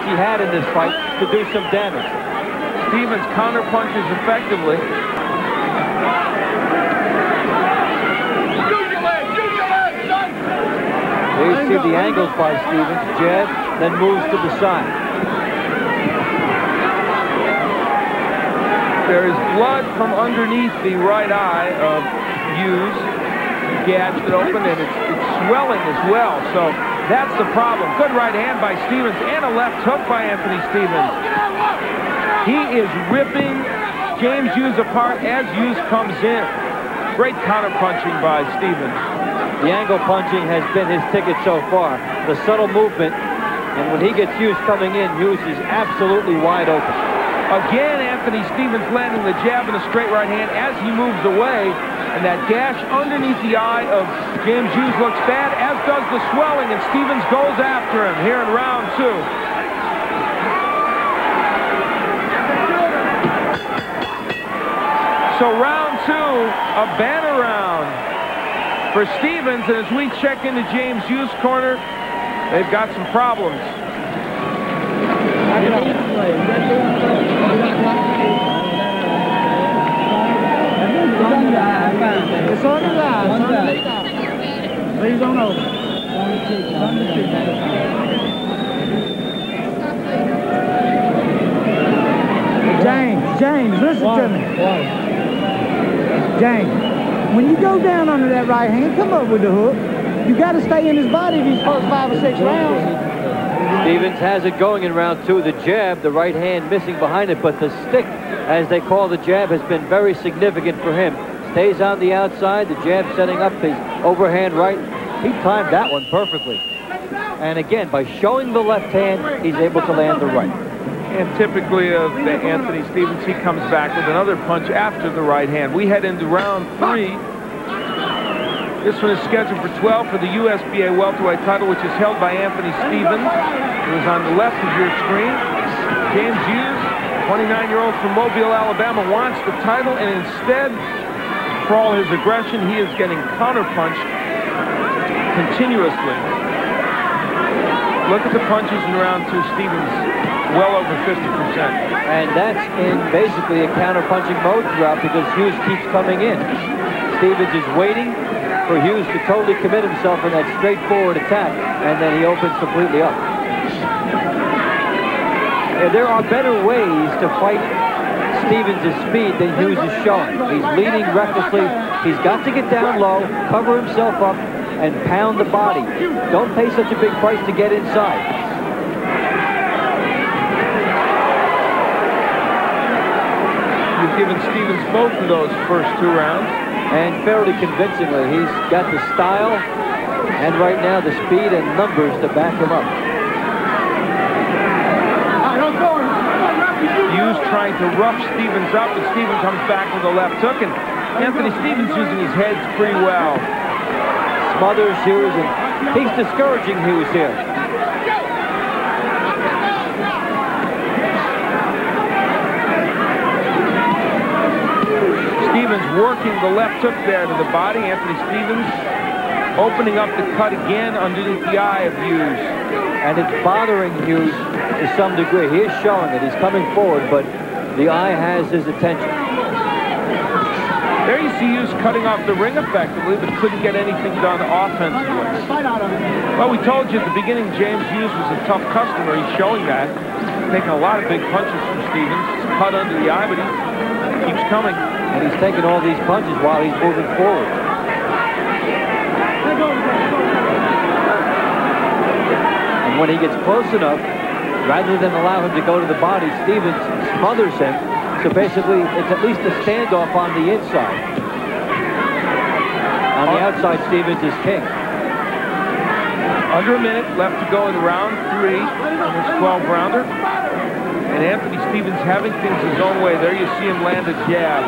he had in this fight to do some damage. Stevens counter punches effectively. There you see the angles by Stevens. Jab, then moves to the side. There is blood from underneath the right eye of Hughes. Gashed it open, and it's swelling as well. So that's the problem. Good right hand by Stevens and a left hook by Anthony Stevens. He is ripping James Hughes apart as Hughes comes in. Great counter punching by Stevens. The angle punching has been his ticket so far. The subtle movement, and when he gets Hughes coming in, Hughes is absolutely wide open. Again, Anthony Stevens landing the jab and a straight right hand as he moves away. And that gash underneath the eye of James Hughes looks bad, as does the swelling, and Stevens goes after him here in round 2. So round 2, a banner round for Stevens, and as we check into James Hughes' corner, they've got some problems. It's on the line. Please don't over. James, listen to me. James, when you go down under that right hand, come up with the hook. You got to stay in his body these first 5 or 6 rounds. Stevens has it going in round 2. The jab, the right hand missing behind it, but the stick, as they call the jab, has been very significant for him. Stays on the outside, the jab setting up his overhand right. He timed that one perfectly. And again, by showing the left hand, he's able to land the right. And typically of Anthony Stevens, he comes back with another punch after the right hand. We head into round 3. This one is scheduled for 12 for the USBA welterweight title, which is held by Anthony Stevens. It was on the left of your screen. James Hughes, 29-year-old from Mobile, Alabama, wants the title, and instead, for all his aggression, he is getting counterpunched continuously. Look at the punches in round 2. Stevens well over 50%. And that's in basically a counter-punching mode throughout because Hughes keeps coming in. Stevens is waiting for Hughes to totally commit himself in that straightforward attack, and then he opens completely up. And there are better ways to fight Stevens' speed than Hughes is showing. He's leading recklessly. He's got to get down low, cover himself up, and pound the body. Don't pay such a big price to get inside. You've given Stevens both of those first 2 rounds. And fairly convincingly. He's got the style and right now the speed and numbers to back him up. Hughes trying to rough Stevens up, and Stevens comes back with a left hook, and Anthony Stevens using his heads pretty well. Smothers Hughes, and he's discouraging Hughes here. Stevens working the left hook there to the body. Anthony Stevens opening up the cut again underneath the eye of Hughes. And it's bothering Hughes to some degree. He is showing it. He's coming forward, but the eye has his attention. There you see Hughes cutting off the ring effectively, but couldn't get anything done offensively. Well, we told you at the beginning James Hughes was a tough customer. He's showing that. Taking a lot of big punches from Stevens. It's cut under the eye, but he keeps coming. And he's taking all these punches while he's moving forward. And when he gets close enough, rather than allow him to go to the body, Stevens smothers him. So basically, it's at least a standoff on the inside. On the outside, Stevens is king. Under a minute left to go in round 3 in this 12-rounder. And Anthony Stevens having things his own way. There you see him land a jab.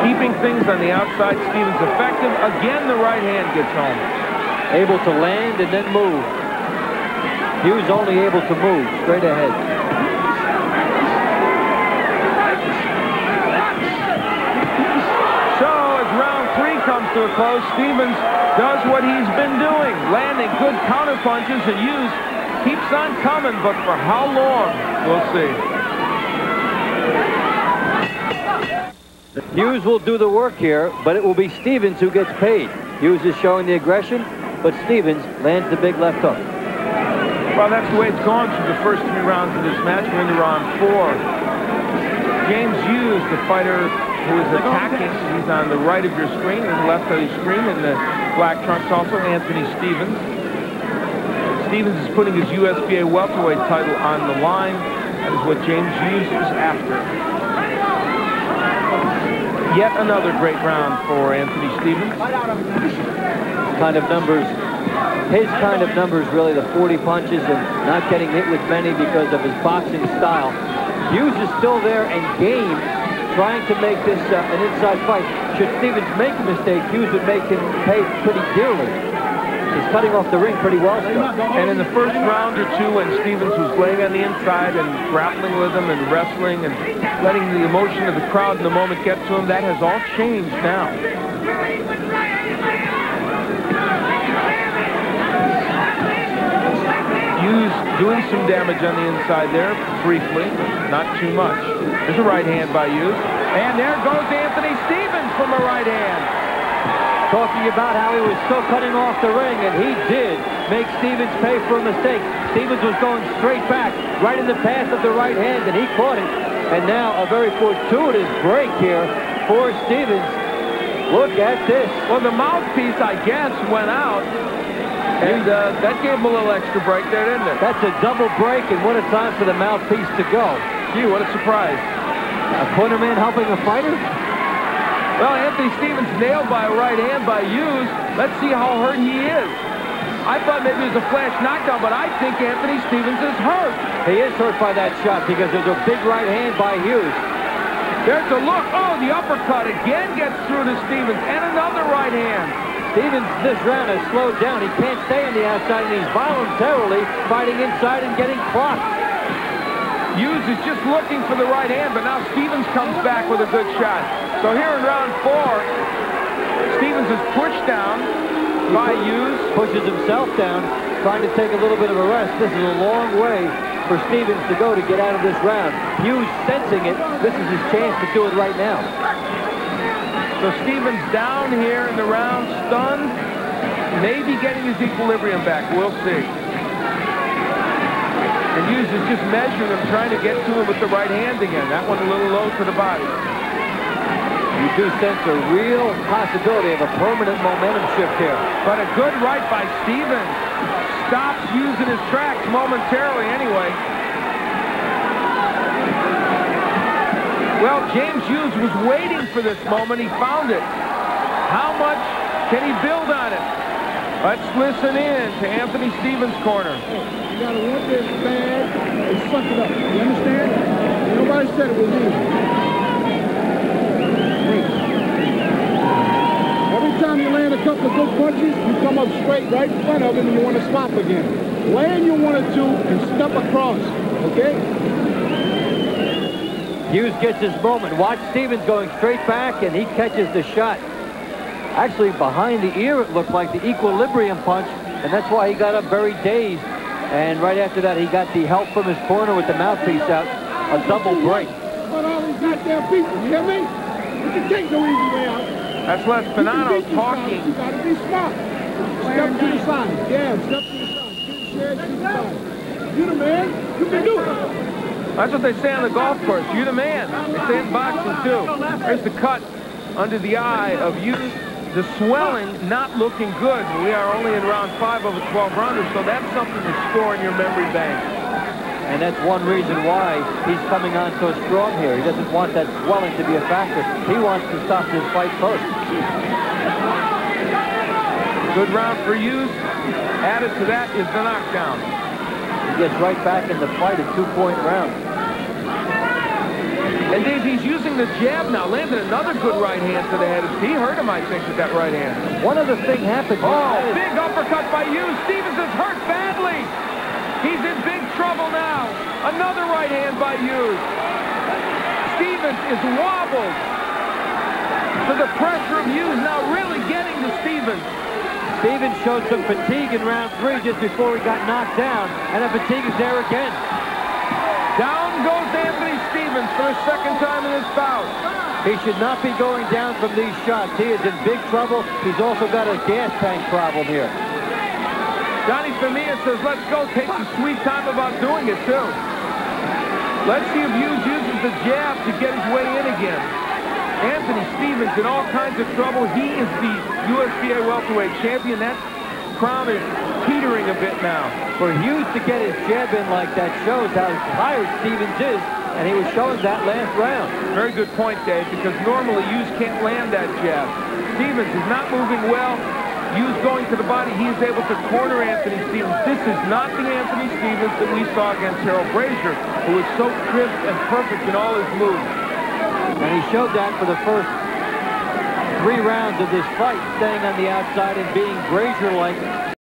Keeping things on the outside, Stevens effective. Again, the right hand gets home. Able to land and then move. Hughes only able to move straight ahead. So as round 3 comes to a close. Stevens does what he's been doing, landing good counter punches, and Hughes keeps on coming, but for how long, we'll see. Hughes will do the work here, but it will be Stevens who gets paid. Hughes is showing the aggression, but Stevens lands the big left hook. Well, that's the way it's gone through the first 3 rounds of this match. We're into round 4. James Hughes, the fighter who is attacking, he's on the right of your screen and the left of your screen in the black trunks also, Anthony Stevens. Stevens is putting his USBA welterweight title on the line. That is what James Hughes is after. Yet another great round for Anthony Stevens. Kind of numbers, his kind of numbers, really, the 40 punches and not getting hit with many because of his boxing style. Hughes is still there and game, trying to make this an inside fight. Should Stevens make a mistake, Hughes would make him pay pretty dearly. He's cutting off the ring pretty well still. And in the first round or 2, when Stevens was laying on the inside and grappling with him and wrestling and letting the emotion of the crowd in the moment get to him, that has all changed now. Hughes doing some damage on the inside there, briefly, not too much. There's a right hand by Hughes. And there goes Anthony Stevens from a right hand. Talking about how he was still cutting off the ring, and he did make Stevens pay for a mistake. Stevens was going straight back, right in the path of the right hand, and he caught it. And now a very fortuitous break here for Stevens. Look at this. Well, the mouthpiece, I guess, went out, and that gave him a little extra break there, didn't it? That's a double break, and what a time for the mouthpiece to go. Gee, what a surprise. A cornerman helping a fighter? Well, Anthony Stevens nailed by a right hand by Hughes. Let's see how hurt he is. I thought maybe it was a flash knockdown, but I think Anthony Stevens is hurt. He is hurt by that shot because there's a big right hand by Hughes. There's a look. Oh, the uppercut again gets through to Stevens, and another right hand. Stevens this round has slowed down. He can't stay on the outside, and he's voluntarily fighting inside and getting clocked. Hughes is just looking for the right hand, but now Stevens comes back with a good shot. So here in round 4, Stevens is pushed down by Hughes. Pushes himself down, trying to take a little bit of a rest. This is a long way for Stevens to go to get out of this round. Hughes sensing it. This is his chance to do it right now. So Stevens down here in the round, stunned, maybe getting his equilibrium back. We'll see. And Hughes is just measuring him, trying to get to him with the right hand again. That one a little low to the body. You do sense a real possibility of a permanent momentum shift here. But a good right by Stevens. Stops Hughes in his tracks momentarily anyway. Well, James Hughes was waiting for this moment. He found it. How much can he build on it? Let's listen in to Anthony Stevens' corner. You gotta want this bad and suck it up. You understand? Nobody said it was easy. Every time you land a couple of good punches, you come up straight right in front of him and you want to stop again. Land your 1 or 2 and step across, okay? Hughes gets his moment. Watch Stevens going straight back, and he catches the shot. Actually, behind the ear, it looked like the equilibrium punch, and that's why he got up very dazed. And right after that, he got the help from his corner with the mouthpiece out. A double break. But all these goddamn people, you hear me? You can take no easy way out. That's Les Finano talking. You gotta be smart. Step to the side. Yeah, step to the side. Get shared to the side. You the man. You can do it. That's what they say on the golf course. You the man. They say in boxing, too. There's the cut under the eye of Hughes. The swelling not looking good. We are only in round 5 of a 12-rounder, so that's something to store in your memory bank. And that's one reason why he's coming on so strong here. He doesn't want that swelling to be a factor. He wants to stop this fight first. Good round for Hughes. Added to that is the knockdown. He gets right back in the fight, a 2-point round. And Dave, he's using the jab now. Landed another good right hand to the head. He hurt him, I think, with that right hand. One other thing happened. Oh, big uppercut by Hughes. Stevens is hurt badly. He's in big trouble now. Another right hand by Hughes. Stevens is wobbled. So the pressure of Hughes now really getting to Stevens. Stevens showed some fatigue in round 3 just before he got knocked down, and the fatigue is there again. Down goes Anthony Stevens for the second time in this bout. He should not be going down from these shots. He is in big trouble. He's also got a gas tank problem here. Johnny Femia says, let's go. Takes a sweet time about doing it, too. Let's see if Hughes uses the jab to get his way in again. Anthony Stevens in all kinds of trouble. He is the USBA welterweight champion. That crown is teetering a bit now. For Hughes to get his jab in like that shows how tired Stevens is, and he was showing that last round. Very good point, Dave, because normally Hughes can't land that jab. Stevens is not moving well. Hughes going to the body. He is able to corner Anthony Stevens. This is not the Anthony Stevens that we saw against Harold Brazier, who was so crisp and perfect in all his moves. And he showed that for the first 3 rounds of this fight, staying on the outside and being Brazier-like.